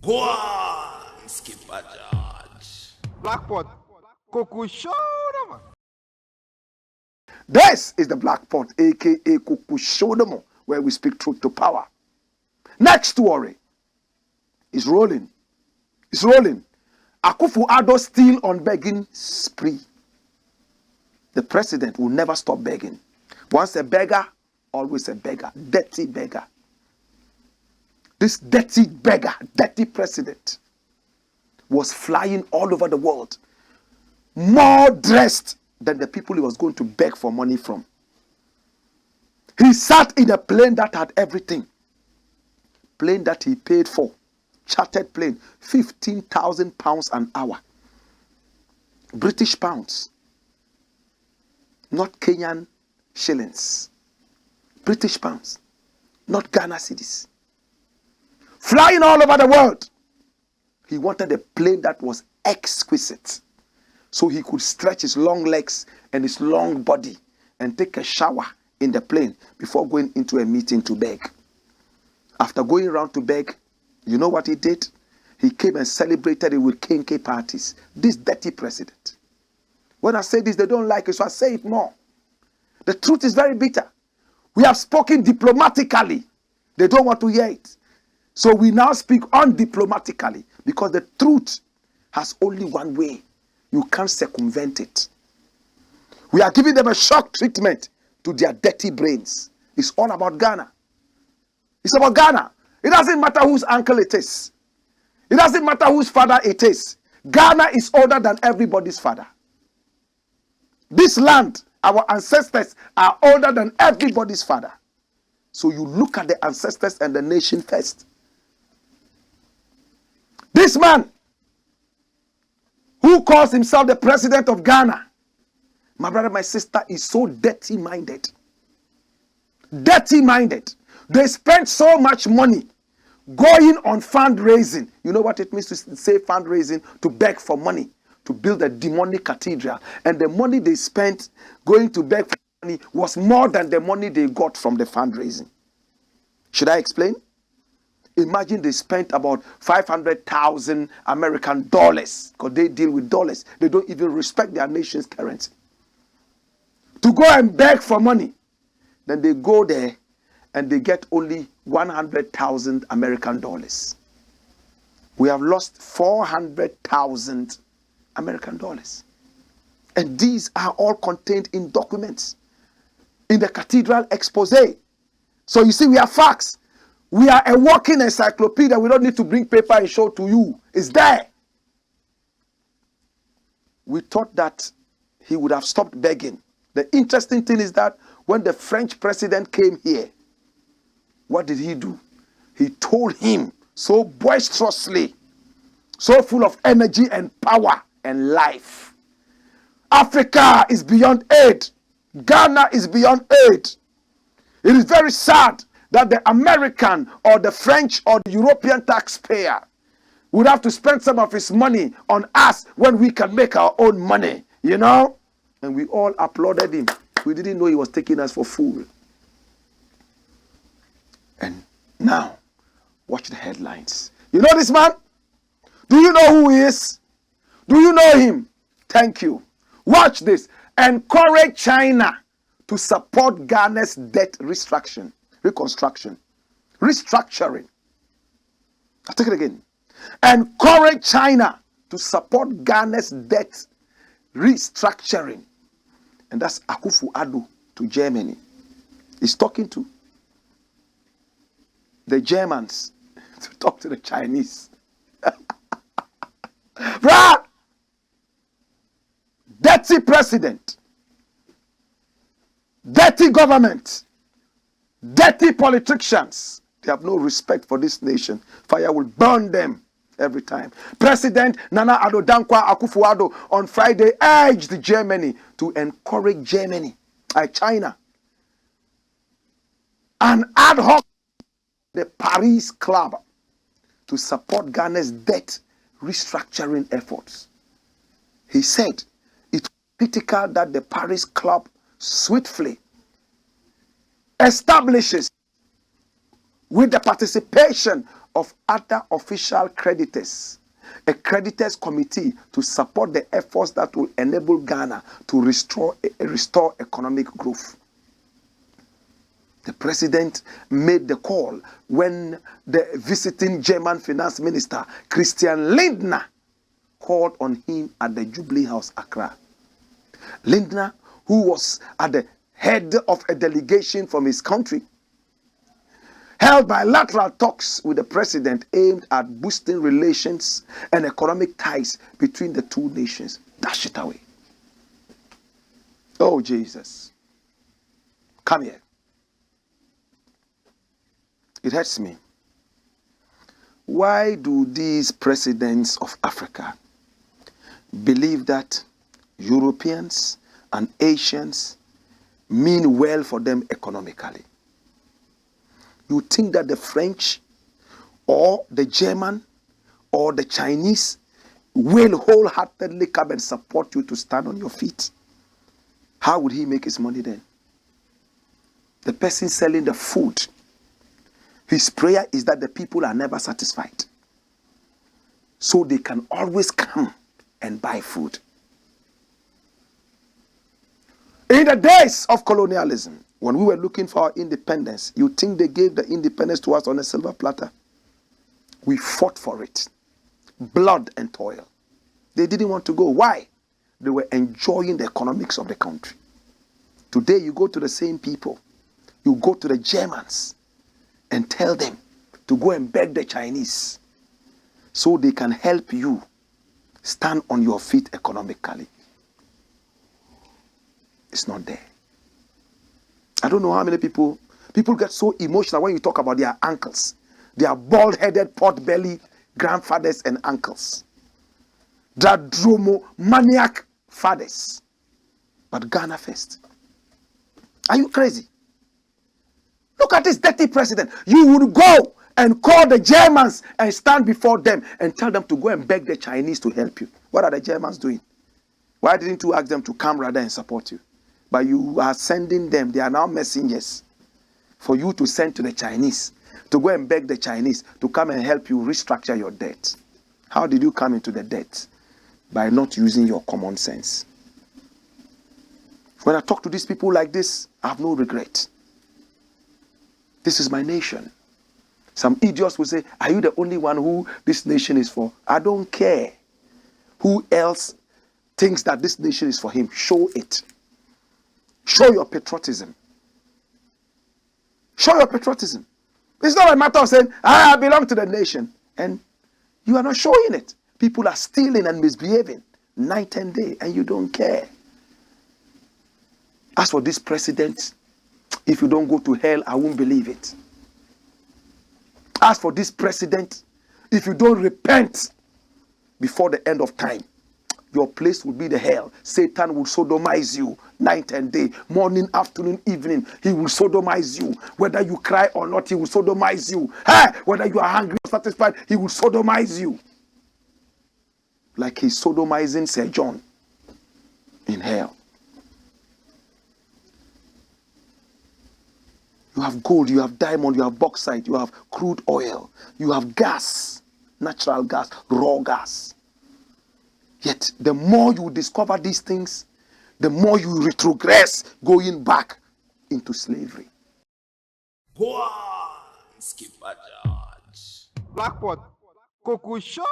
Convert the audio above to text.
Go on, Skipper George. Blackpot. Kuku Show. This is the Blackpot, aka Kuku Show, where we speak truth to power. Next story is rolling. It's rolling. Akufo-Addo still on begging spree. The president will never stop begging. Once a beggar, always a beggar. Dirty beggar. This dirty beggar, dirty president, was flying all over the world, more dressed than the people he was going to beg for money from. He sat in a plane that had everything. Plane that he paid for. Chartered plane. 15,000 pounds an hour. British pounds. Not Kenyan shillings. British pounds. Not Ghana cedis. Flying all over the world. He wanted a plane that was exquisite. So he could stretch his long legs and his long body and take a shower in the plane before going into a meeting to beg. After going around to beg, you know what he did? He came and celebrated it with kinky parties. This dirty president. When I say this, they don't like it, so I say it more. The truth is very bitter. We have spoken diplomatically. They don't want to hear it. So we now speak undiplomatically because the truth has only one way. You can't circumvent it. We are giving them a shock treatment to their dirty brains. It's all about Ghana. It's about Ghana. It doesn't matter whose uncle it is. It doesn't matter whose father it is. Ghana is older than everybody's father. This land, our ancestors are older than everybody's father. So you look at the ancestors and the nation first. This man, who calls himself the president of Ghana, my brother, my sister, is so dirty-minded. Dirty-minded. They spend so much money going on fundraising. You know what it means to say fundraising? To beg for money, to build a demonic cathedral. And the money they spent going to beg for money was more than the money they got from the fundraising. Should I explain? Imagine they spent about 500,000 American dollars, because they deal with dollars. They don't even respect their nation's currency. To go and beg for money. Then they go there and they get only 100,000 American dollars. We have lost 400,000 American dollars. And these are all contained in documents in the cathedral expose. So you see, we have facts. We are a walking encyclopedia. We don't need to bring paper and show to you. It's there. We thought that he would have stopped begging. The interesting thing is that when the French president came here, what did he do? He told him so boisterously, so full of energy and power and life. Africa is beyond aid. Ghana is beyond aid. It is very sad that the American or the French or the European taxpayer would have to spend some of his money on us when we can make our own money, you know? And we all applauded him. We didn't know he was taking us for fool. And now, watch the headlines. You know this man? Do you know who he is? Do you know him? Thank you. Watch this. Encourage China to support Ghana's debt restructuring. Restructuring. I'll take it again. Encourage China to support Ghana's debt restructuring. And that's Akufo-Addo to Germany. He's talking to the Germans to talk to the Chinese. Bruh! Dirty president. Dirty government. Dirty politicians. They have no respect for this nation. Fire will burn them every time. President Nana Addo Dankwa Akufo-Addo on Friday urged Germany to encourage China. An ad hoc, the Paris Club, to support Ghana's debt restructuring efforts. He said it's critical that the Paris Club swiftly establishes, with the participation of other official creditors, a creditors committee to support the efforts that will enable Ghana to restore economic growth. The president made the call when the visiting German finance minister, Christian Lindner, called on him at the Jubilee House, Accra. Lindner, who was at the head of a delegation from his country, held bilateral talks with the president aimed at boosting relations and economic ties between the two nations. Dash it away. Oh, Jesus. Come here. It hurts me. Why do these presidents of Africa believe that Europeans and Asians mean well for them economically? You think that the French or the German or the Chinese will wholeheartedly come and support you to stand on your feet? How would he make his money then? The person selling the food, his prayer is that the people are never satisfied, so they can always come and buy food. In the days of colonialism, when we were looking for our independence, you think they gave the independence to us on a silver platter? We fought for it. Blood and toil. They didn't want to go. Why? They were enjoying the economics of the country. Today you go to the same people. You go to the Germans and tell them to go and beg the Chinese so they can help you stand on your feet economically. It's not there. I don't know how many people get so emotional when you talk about their uncles, their bald-headed, pot-bellied grandfathers and uncles, their dromomaniac fathers. But Ghana first. Are you crazy? Look at this dirty president. You would go and call the Germans and stand before them and tell them to go and beg the Chinese to help you. What are the Germans doing? Why didn't you ask them to come rather and support you? But you are sending them. They are now messengers for you to send to the Chinese, to go and beg the Chinese to come and help you restructure your debt. How did you come into the debt? By not using your common sense. When I talk to these people like this, I have no regret. This is my nation. Some idiots will say, are you the only one who this nation is for? I don't care who else thinks that this nation is for him. Show it. Show your patriotism. Show your patriotism. It's not a matter of saying, I belong to the nation. And you are not showing it. People are stealing and misbehaving night and day, and you don't care. As for this president, if you don't go to hell, I won't believe it. As for this president, if you don't repent before the end of time, your place will be the hell. Satan will sodomize you night and day, morning, afternoon, evening. He will sodomize you. Whether you cry or not, he will sodomize you. Hey, whether you are hungry or satisfied, he will sodomize you. Like he's sodomizing Sir John in hell. You have gold, you have diamond, you have bauxite, you have crude oil, you have gas, natural gas, raw gas. Yet, the more you discover these things, the more you retrogress, going back into slavery. Go on, Skipper George. Blakk Coco Show.